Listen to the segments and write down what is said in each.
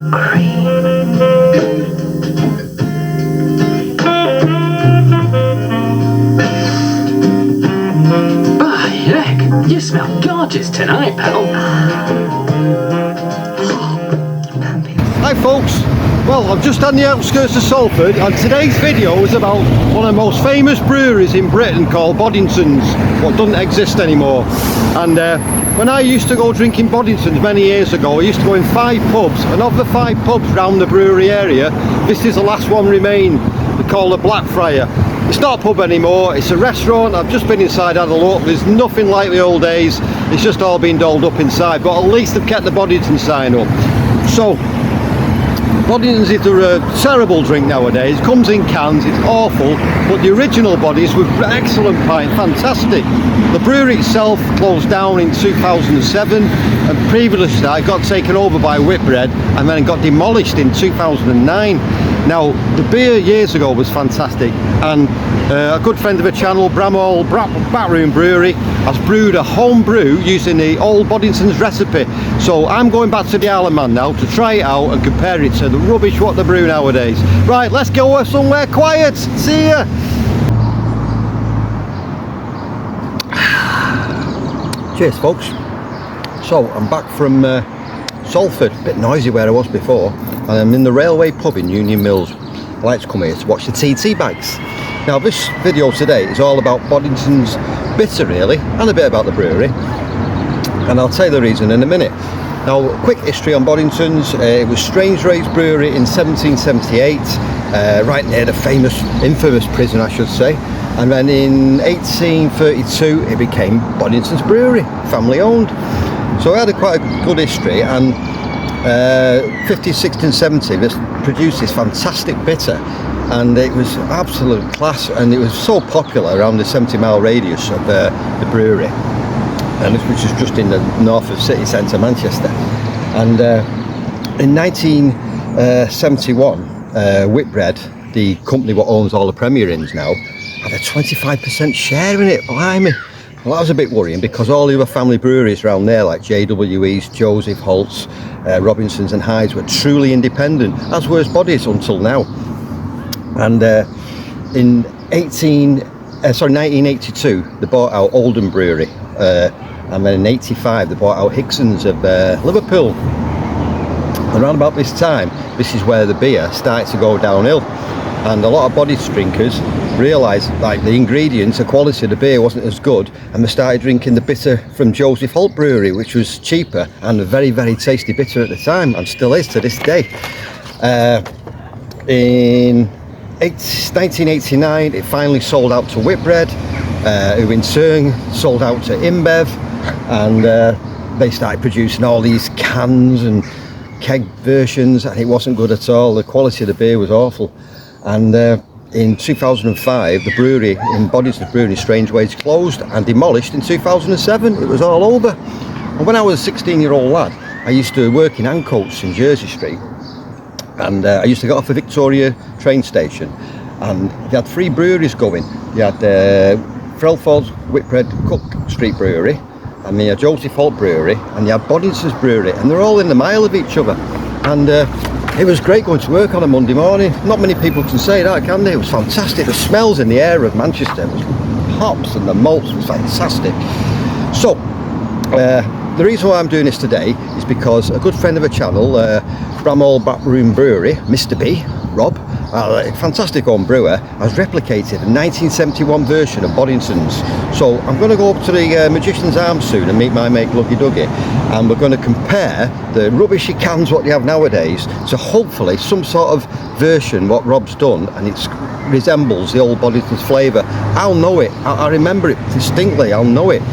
Heck, you smell gorgeous tonight, pal. Hi folks, well I'm just on the outskirts of Salford and today's video is about one of the most famous breweries in Britain called Boddingtons, what doesn't exist anymore. And when I used to go drinking Boddingtons many years ago, I used to go in 5 pubs, and of the 5 pubs round the brewery area, this is the last one remain. They call it Blackfriar. It's not a pub anymore, it's a restaurant. I've just been inside, had a look. There's nothing like the old days, it's just all been dolled up inside, but at least they've kept the Boddington sign up. So Boddingtons is a terrible drink nowadays. It comes in cans, it's awful, but the original bodies were excellent pint, fantastic. The brewery itself closed down in 2007, and previously to that it got taken over by Whitbread and then it got demolished in 2009. Now the beer years ago was fantastic, and a good friend of the channel, Bramall Backroom Brewery, has brewed a home brew using the old Boddingtons recipe. So I'm going back to the Isle of Man now to try it out and compare it to the rubbish what they brew nowadays. Right, let's go somewhere quiet. See ya. Cheers folks. So I'm back from Salford, a bit noisy where I was before, and I'm in the Railway pub in Union Mills. I like to come here to watch the TT bags. Now this video today is all about Boddington's bitter really, and a bit about the brewery, and I'll tell you the reason in a minute. Now, quick history on Boddingtons. It was Strangeways Brewery in 1778, right near the infamous prison I should say, and then in 1832 it became Boddingtons Brewery, family owned. So it had quite a good history, and 50s, 60s and 70s this produced this fantastic bitter, and it was absolute class, and it was so popular around the 70-mile radius of the brewery, and which is just in the north of city centre Manchester. And in 1971 Whitbread, the company what owns all the Premier Inns now, had a 25% share in it. Blimey. Well, that was a bit worrying, because all the other family breweries around there like JWE's, Joseph Holt's, Robinson's and Hyde's were truly independent, as were Bodies until now. And in 1982 they bought out Oldham Brewery, and then in 85 they bought out Hickson's of Liverpool. Around about this time, this is where the beer started to go downhill, and a lot of Bodies drinkers realised like the ingredients, the quality of the beer wasn't as good, and they started drinking the bitter from Joseph Holt Brewery, which was cheaper and a very, very tasty bitter at the time, and still is to this day. In 1989 it finally sold out to Whitbread, who in turn sold out to InBev, and they started producing all these cans and keg versions, and it wasn't good at all. The quality of the beer was awful. And in 2005 the brewery in Boddingtons Brewery in Strangeways closed and demolished in 2007. It was all over. And when I was a 16-year-old lad, I used to work in Ancoats in Jersey Street, and I used to get off the Victoria train station, and they had 3 breweries going. You had Frelford, Whitbread, Cook Street Brewery, and you had Joseph Holt Brewery, and you had Boddingtons Brewery, and they're all in the mile of each other. And it was great going to work on a Monday morning. Not many people can say that, can they? It was fantastic. The smells in the air of Manchester, it was hops, and the malts was fantastic. So the reason why I'm doing this today is because a good friend of the channel, Bramall Backroom Brewery, Mr. B, Rob, a fantastic home brewer, has replicated a 1971 version of Boddingtons. So I'm going to go up to the Magician's Arms soon and meet my mate Gluggy Duggy, and we're going to compare the rubbishy cans what they have nowadays to hopefully some sort of version what Rob's done, and it resembles the old Boddingtons flavour. I'll know it, I remember it distinctly, I'll know it.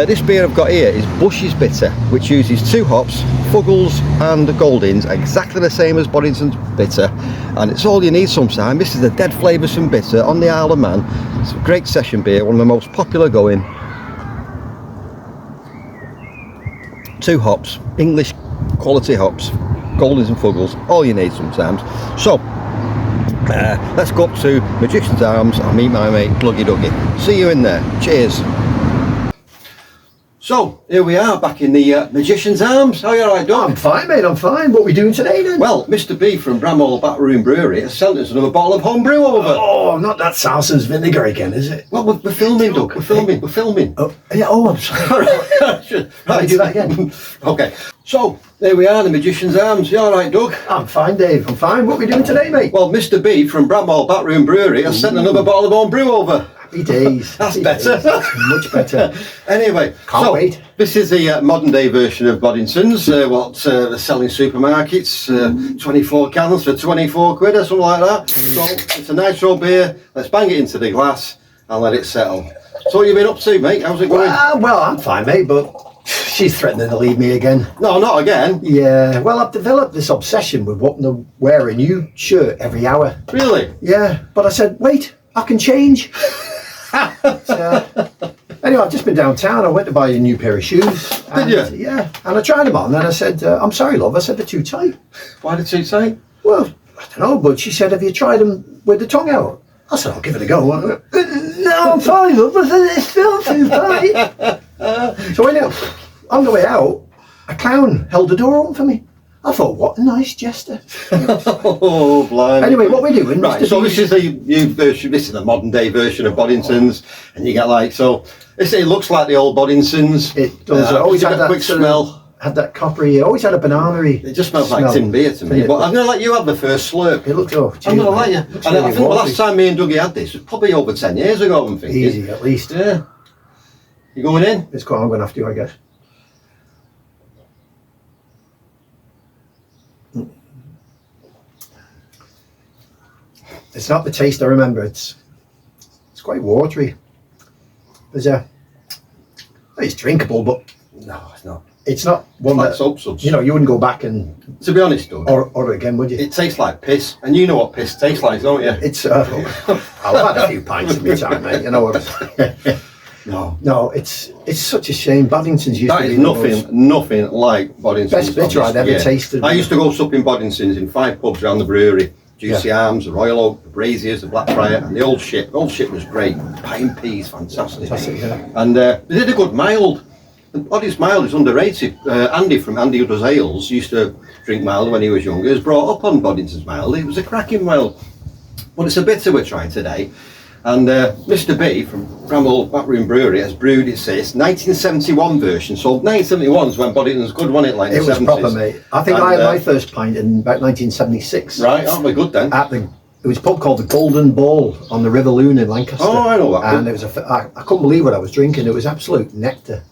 This beer I've got here is Bush's Bitter, which uses 2 hops, Fuggles and Goldings, exactly the same as Boddington's Bitter, and it's all you need sometimes. This is a dead flavoursome bitter on the Isle of Man. It's a great session beer, one of the most popular going. 2 hops, English quality hops, Goldings and Fuggles, all you need sometimes. So let's go up to Magician's Arms and meet my mate Gluggy Duggy. See you in there. Cheers. So, here we are back in the Magician's Arms. How are you alright, Doug? I'm fine, mate, I'm fine. What are we doing today then? Well, Mr. B from Bramhall Backroom Brewery has sent us another bottle of homebrew over. Oh, not that Sarsen's vinegar again, is it? Well, we're filming, Doug. We're filming. Oh, yeah, I'm sorry. Right, do that again. Okay. So, there we are, the Magician's Arms. You alright, Doug? I'm fine, Dave, I'm fine. What are we doing today, mate? Well, Mr. B from Bramhall Backroom Brewery has sent another bottle of homebrew over. Happy days. That's Happy better. days. That's much better. Anyway, Can't wait. This is the modern day version of Boddingtons, what they're selling supermarkets, 24 cans for 24 quid or something like that. So it's a nice old beer. Let's bang it into the glass and let it settle. So what you been up to, mate? How's it going? Well, I'm fine, mate, but she's threatening to leave me again. No, not again. Yeah, well, I've developed this obsession with wanting to wear a new shirt every hour. Really? Yeah, but I said, wait, I can change. So, anyway, I've just been downtown. I went to buy a new pair of shoes. Did you? Yeah, and I tried them on and I said, I'm sorry, love. I said, they're too tight. Why did you say? Well, I don't know, but she said, have you tried them with the tongue out? I said, I'll give it a go. No, I'm fine, love. I said, it's still too tight. So anyway, on the way out, a clown held the door open for me. I thought, what a nice gesture. Oh, blind. Anyway, what we're doing, Right, Mr. so B- this is the new version, this is the modern day version of Boddingtons, and you get like, so, it looks like the old Boddingtons. It does. I always just had a that quick sort smell. of, had that coppery. Always had a banana-y. It just smells like smell. tin beer to me, Yeah, but I'm going to let you have the first slurp. It looked, oh, I'm going to let you. it looks And I really think the watery. last time me and Dougie had this was probably over 10 years ago, I'm thinking. Easy, at least. Yeah. You going in? It's quite, I'm going to have to, I guess. It's not the taste I remember. It's quite watery. There's a. It's drinkable, but No, it's not. it's not one Like that soap suds. you know. You wouldn't go back and To be honest, Doug, order it again, would you? it tastes like piss, and you know what piss tastes like, don't you? It's. I've had a few pints in my time, mate. You know what? No. No, it's such a shame. Boddingtons used That to is be the most- nothing like Boddingtons. Best bitter I'd ever tasted. I used to go supping Boddingtons in 5 pubs around the brewery. Juicy Arms, the Royal Oak, the Braziers, the Blackfriar, and the Old Ship. The Old Ship was great. Pie and peas, fantastic. Fantastic, yeah. And they did a good mild. The Boddingtons mild is underrated. Andy from Andy Who Does Ales used to drink mild when he was younger. He was brought up on Boddington's mild. It was a cracking mild. But it's a bitter we're trying today. And Mr. B from Bramhall Backroom Brewery has brewed its 1971 version. So 1971 is when Boddington's good, wasn't it? Like It the was 70s. proper, mate. I think I had my first pint in about 1976. Right, aren't we good then? It was a pub called the Golden Ball on the River Loon in Lancaster. Oh, I know that pub. And it was I couldn't believe what I was drinking. It was absolute nectar.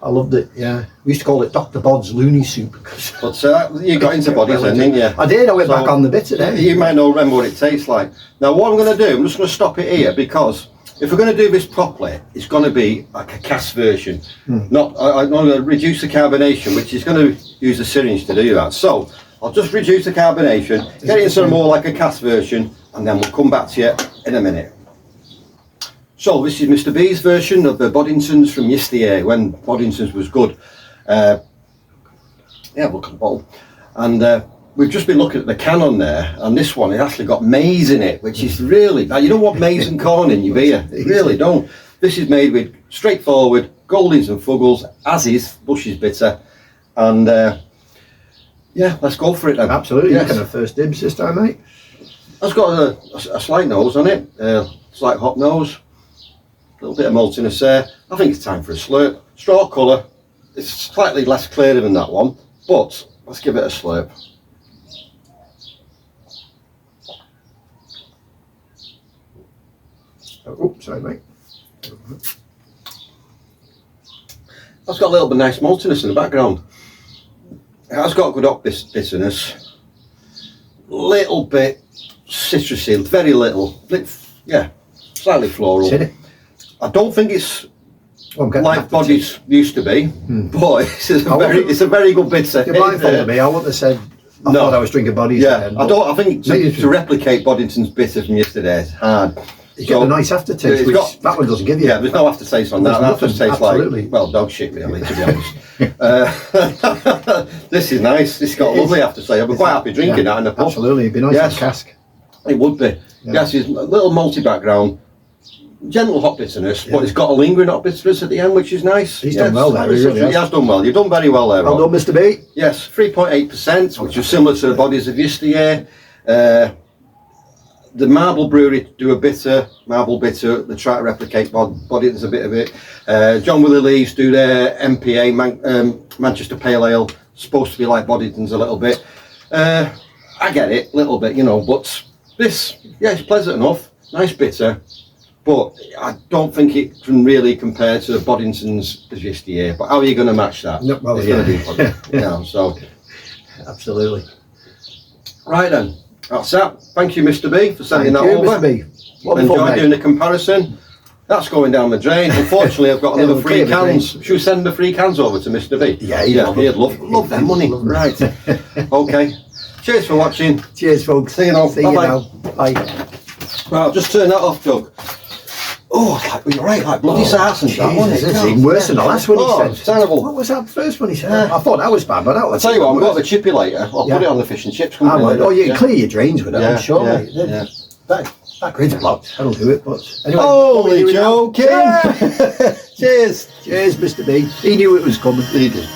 I loved it. Yeah, we used to call it Dr. Bod's Looney Soup. But you got into bodies then, didn't you? I did. I went So, back on the bitter then. You might not remember what it tastes like. Now what I'm going to do, I'm just going to stop it here because if we're going to do this properly, it's going to be like a cask version. I'm going to reduce the carbonation, which is going to use a syringe to do that. So I'll just reduce the carbonation, get it into more like a cask version, and then we'll come back to you in a minute. So this is Mr. B's version of the Boddingtons from yesteryear, when Boddingtons was good. Yeah, look at the bottle. And we've just been looking at the can on there, and this one, it actually got maize in it, which is really bad. You don't want maize and corn in your beer. You really don't. This is made with straightforward Goldings and Fuggles, as is Bush's Bitter. And yeah, let's go for it then. Absolutely. Yes. You can have first dibs this time, mate. It's got a slight nose on it, slight hop nose. A little bit of maltiness there. I think it's time for a slurp. Straw colour. It's slightly less clear than that one, but let's give it a slurp. Oh, sorry, mate. That's got a little bit of nice maltiness in the background. It has got good hop bitterness. Little bit citrusy, very little. Yeah, slightly floral. Is it? I don't think it's Oh, I'm getting like after bodies used to be, but it's a very good bitter. You're blindfolded me. I wouldn't have said. I No. thought I was drinking bodies. Yeah, then, I but don't. I think Maybe to replicate Boddington's bitter from yesterday is hard. You get a nice aftertaste, it's which got- that one doesn't give you. Yeah, there's no aftertaste on that. There's That just nothing, tastes absolutely. like, well, dog shit really, to be honest. This is nice. This has got a It lovely is. aftertaste. I'd be quite happy drinking that in a pub. Absolutely, it'd be nice Yes. in a cask. It would be. Yeah. Yes, it's a little malty background, gentle hot bitterness, but it's got a lingering hot bitterness at the end, which is nice. He's done well there, he really has. He has done well. You've done very well there, Well Rob. done, Mr. B. Yes, 3.8%, which is similar to the bodies of yesteryear. The Marble Brewery do a bitter, Marble bitter. They try to replicate Boddingtons a bit of it. John Willie Lees do their MPA, Manchester Pale Ale. Supposed to be like Boddingtons a little bit. I get it, a little bit, you know, but this, yeah, it's pleasant enough. Nice bitter. But I don't think it can really compare to Boddingtons as yesteryear. But how are you going to match that? No, well, it's yeah. going to be fun, you know, so. Absolutely. Right then, that's that. Thank you, Mr. B, for sending Thank that you, over. Mr. B. Wonderful, Enjoyed mate. doing the comparison. That's going down the drain. Unfortunately, I've got Yeah, another we'll free clear the cans. Should we send the free cans over to Mr. B? Yeah, he'd love them money. Love them. Right. Okay. Cheers for watching. Cheers, folks. See you now. See you Bye-bye. now. Bye. Right, I'll just turn that off, Doug. Oh, you're right, like bloody sarsen, that one. Jesus, it's even worse than the last one he said. It's terrible. What was that first one he said? I thought that was bad, but that I'll was. tell you what, I've got the chippy later. I'll Yeah. put it on the fish and chips. I would. Oh, you can yeah. clear your drains with it, Yeah, I'm sure, yeah, mate. yeah. That grid's blocked. That'll do it, but anyway. Holy joking! Yeah. Cheers! Cheers, Mr. B. He knew it was coming. He did.